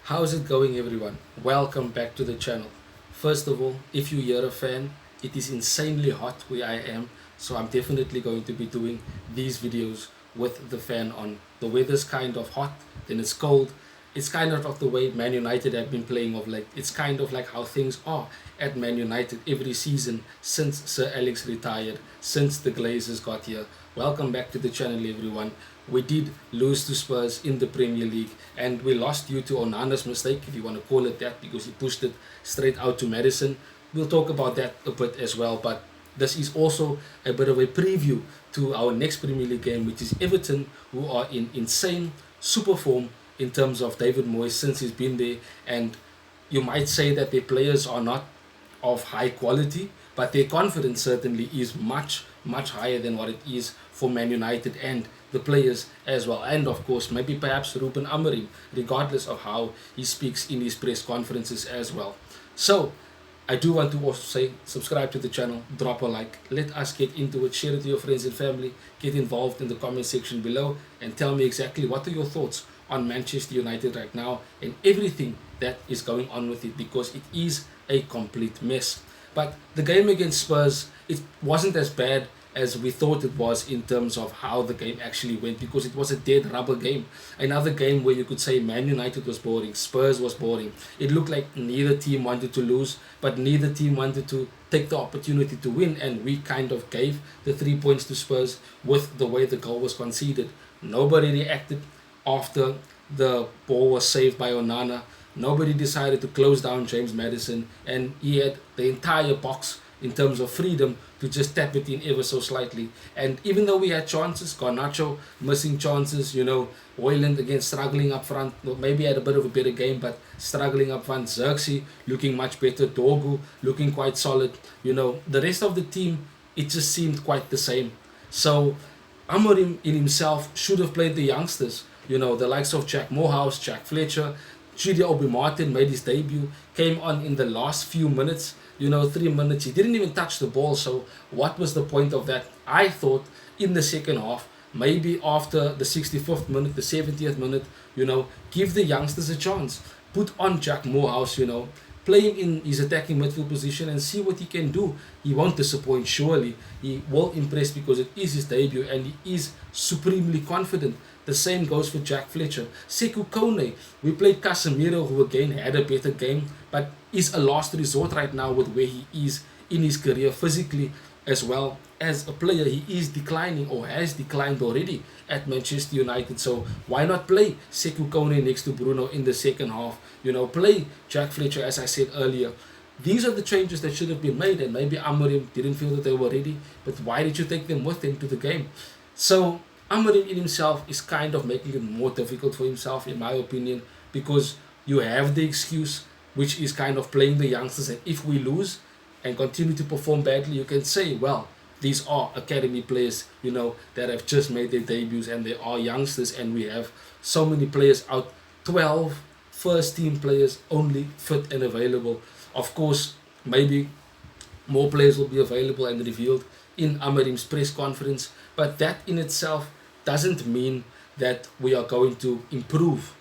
How's it going, everyone? Welcome back to the channel. First of all, if you're a fan, it is insanely hot where I am, so I'm definitely going to be doing these videos with the fan on. The weather's kind of hot, then it's cold. It's kind of the way Man United have been playing of late. It's kind of like how things are at Man United every season since Sir Alex retired, since the Glazers got here. Welcome back to the channel, everyone. We did lose to Spurs in the Premier League, and we lost due to Onana's mistake, if you want to call it that, because he pushed it straight out to Madison. We'll talk about that a bit as well, but this is also a bit of a preview to our next Premier League game, which is Everton, who are in insane super form in terms of David Moyes since he's been there. And you might say that their players are not of high quality, but their confidence certainly is much higher than what it is for Man United and the players as well. And of course, maybe perhaps Ruben Amorim, regardless of how he speaks in his press conferences as well. So, I do want to also say, subscribe to the channel, drop a like, let us get into it, share it to your friends and family, get involved in the comment section below, and tell me exactly what are your thoughts on Manchester United right now and everything that is going on with it, because it is a complete mess. But the game against Spurs, it wasn't as bad as we thought it was in terms of how the game actually went, because it was a dead rubber game. Another game where you could say Man United was boring, Spurs was boring. It looked like neither team wanted to lose, but neither team wanted to take the opportunity to win, and we kind of gave the 3 points to Spurs with the way the goal was conceded. Nobody reacted after the ball was saved by Onana. Nobody decided to close down James Madison, and he had the entire box in terms of freedom to just tap it in ever so slightly. And even though we had chances, Garnacho missing chances, Hoyland again struggling up front, maybe had a bit of a better game, but struggling up front. Xerxes looking much better, Dorgu looking quite solid. The rest of the team, it just seemed quite the same. So Amorim in himself should have played the youngsters, the likes of Jack Morehouse, Jack Fletcher. Julia Obi Martin made his debut, came on in the last few minutes, 3 minutes. He didn't even touch the ball, so what was the point of that? I thought in the second half, maybe after the 65th minute, the 70th minute, give the youngsters a chance. Put on Jack Morehouse, play him in his attacking midfield position and see what he can do. He won't disappoint, surely. He will impress because it is his debut and he is supremely confident. The same goes for Jack Fletcher. Sekou Kone, we played Casemiro, who again had a better game, but is a last resort right now with where he is in his career physically as well as a player. He is declining, or has declined already at Manchester United. So why not play Sekou Kone next to Bruno in the second half? Play Jack Fletcher, as I said earlier. These are the changes that should have been made, and maybe Amorim didn't feel that they were ready, but why did you take them with him to the game? So Amorim in himself is kind of making it more difficult for himself, in my opinion, because you have the excuse, which is kind of playing the youngsters, and if we lose and continue to perform badly, you can say, well, these are academy players, that have just made their debuts, and they are youngsters, and we have so many players out, 12 first team players only fit and available. Of course, maybe more players will be available and revealed in Amorim's press conference, but that in itself doesn't mean that we are going to improve.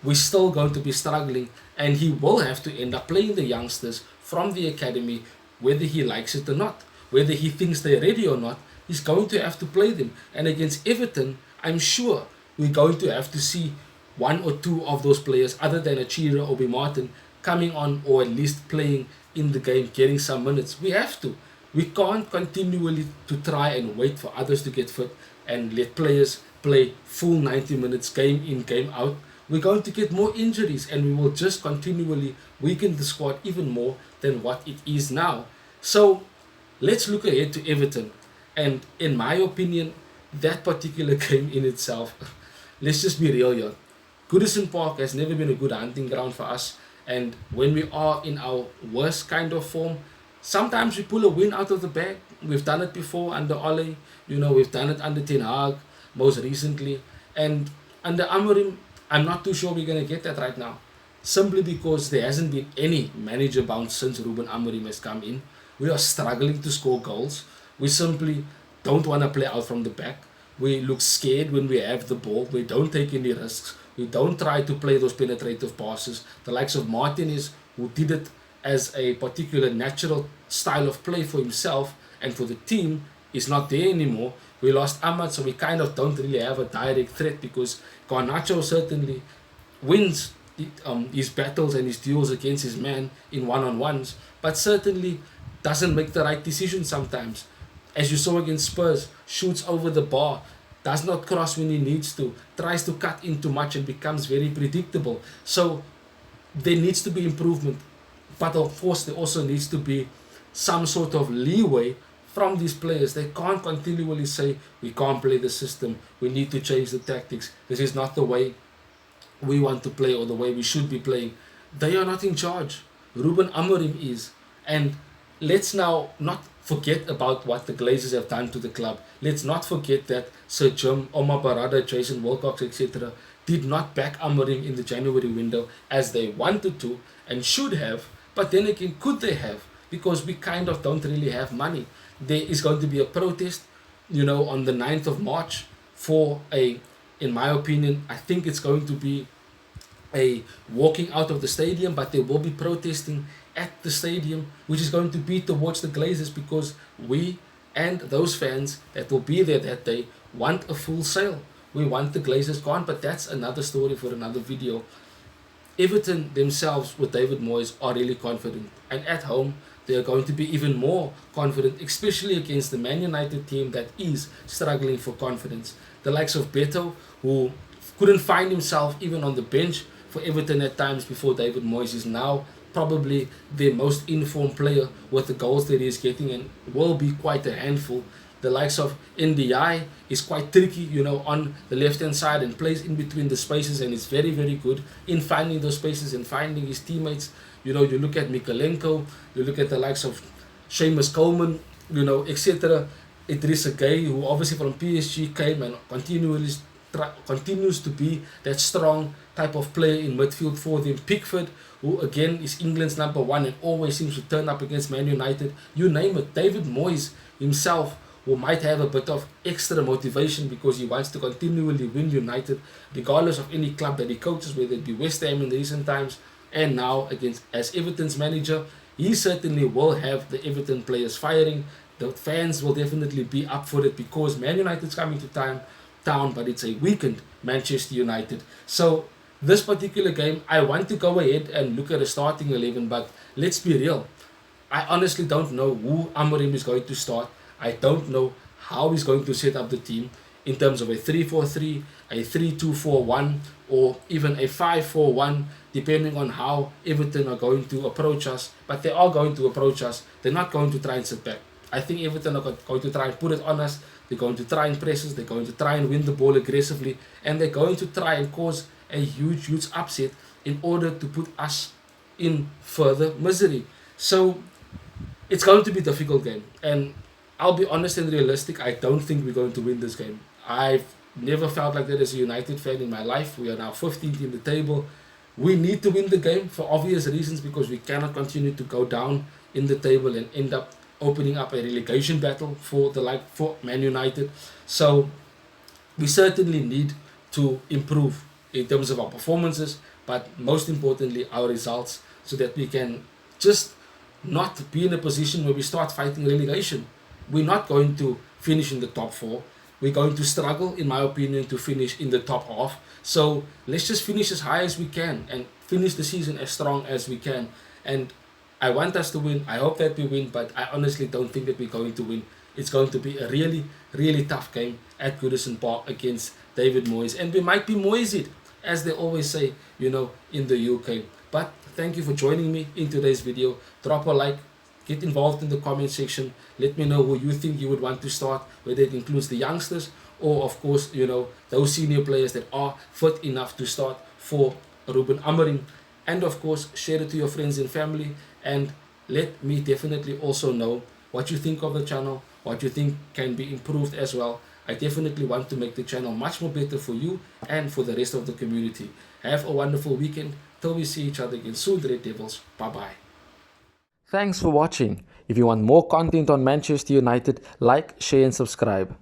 We're still going to be struggling, and he will have to end up playing the youngsters from the academy, whether he likes it or not, whether he thinks they're ready or not. He's going to have to play them. And against Everton, I'm sure we're going to have to see one or two of those players, other than Achira or Obi Martin, coming on, or at least playing in the game, getting some minutes. We have to. We can't continually to try and wait for others to get fit and let players play full 90 minutes game in, game out. We're going to get more injuries, and we will just continually weaken the squad even more than what it is now. So let's look ahead to Everton. And in my opinion, that particular game in itself, let's just be real here. Goodison Park has never been a good hunting ground for us. And when we are in our worst kind of form, sometimes we pull a win out of the bag. We've done it before under Ole. We've done it under Ten Hag most recently. And under Amorim, I'm not too sure we're going to get that right now. Simply because there hasn't been any manager bounce since Ruben Amorim has come in. We are struggling to score goals. We simply don't want to play out from the back. We look scared when we have the ball. We don't take any risks. We don't try to play those penetrative passes. The likes of Martinez, who did it as a particular natural style of play for himself and for the team, is not there anymore. We lost Ahmad, so we kind of don't really have a direct threat, because Garnacho certainly wins his battles and his duels against his man in one-on-ones, but certainly doesn't make the right decision sometimes. As you saw against Spurs, shoots over the bar, does not cross when he needs to, tries to cut in too much and becomes very predictable. So there needs to be improvement, but of course there also needs to be some sort of leeway from these players. They can't continually say, we can't play the system, we need to change the tactics, this is not the way we want to play or the way we should be playing. They are not in charge. Ruben Amorim is. And let's now not forget about what the Glazers have done to the club. Let's not forget that Sir Jim, Omar Barada, Jason Wilcox, etc. did not back Amorim in the January window as they wanted to and should have. But then again, could they have? Because we kind of don't really have money. There is going to be a protest, on the 9th of March for in my opinion, I think it's going to be a walking out of the stadium, but they will be protesting at the stadium, which is going to be towards the Glazers, because we and those fans that will be there that day want a full sale. We want the Glazers gone, but that's another story for another video. Everton themselves with David Moyes are really confident, and at home they are going to be even more confident, especially against the Man United team that is struggling for confidence. The likes of Beto, who couldn't find himself even on the bench for Everton at times before David Moyes, is now probably the most informed player with the goals that he is getting and will be quite a handful. The likes of NDI is quite tricky, on the left-hand side and plays in between the spaces, and is very, very good in finding those spaces and finding his teammates. You look at Mikalenko, you look at the likes of Seamus Coleman, etc. Idrissa Gueye, who obviously from PSG came and continues to be that strong type of player in midfield for them. Pickford, who again is England's number one and always seems to turn up against Man United. You name it. David Moyes himself, who might have a bit of extra motivation because he wants to continually win United, regardless of any club that he coaches, whether it be West Ham in the recent times and now as Everton's manager. He certainly will have the Everton players firing. The fans will definitely be up for it, because Man United's coming to town, but it's a weakened Manchester United. So this particular game, I want to go ahead and look at a starting 11, but let's be real. I honestly don't know who Amorim is going to start. I don't know how he's going to set up the team in terms of a 3-4-3, a 3-2-4-1, or even a 5-4-1, depending on how Everton are going to approach us. But they are going to approach us. They're not going to try and sit back. I think Everton are going to try and put it on us. They're going to try and press us. They're going to try and win the ball aggressively. And they're going to try and cause a huge upset in order to put us in further misery. So it's going to be a difficult game. And I'll be honest and realistic, I don't think we're going to win this game. I've never felt like that as a United fan in my life. We are now 15th in the table. We need to win the game for obvious reasons, because we cannot continue to go down in the table and end up opening up a relegation battle for Man United. So we certainly need to improve in terms of our performances, but most importantly our results, so that we can just not be in a position where we start fighting relegation. We're not going to finish in the top 4. We're going to struggle, in my opinion, to finish in the top half. So let's just finish as high as we can and finish the season as strong as we can. And I want us to win. I hope that we win, but I honestly don't think that we're going to win. It's going to be a really tough game at Goodison Park against David Moyes. And we might be Moyesed, as they always say, in the UK. But thank you for joining me in today's video. Drop a like. Get involved in the comment section. Let me know who you think you would want to start, whether it includes the youngsters or, of course, those senior players that are fit enough to start for Ruben Amorim. And, of course, share it to your friends and family. And let me definitely also know what you think of the channel, what you think can be improved as well. I definitely want to make the channel much more better for you and for the rest of the community. Have a wonderful weekend. Till we see each other again soon, Red Devils. Bye-bye. Thanks for watching. If you want more content on Manchester United, like, share and subscribe.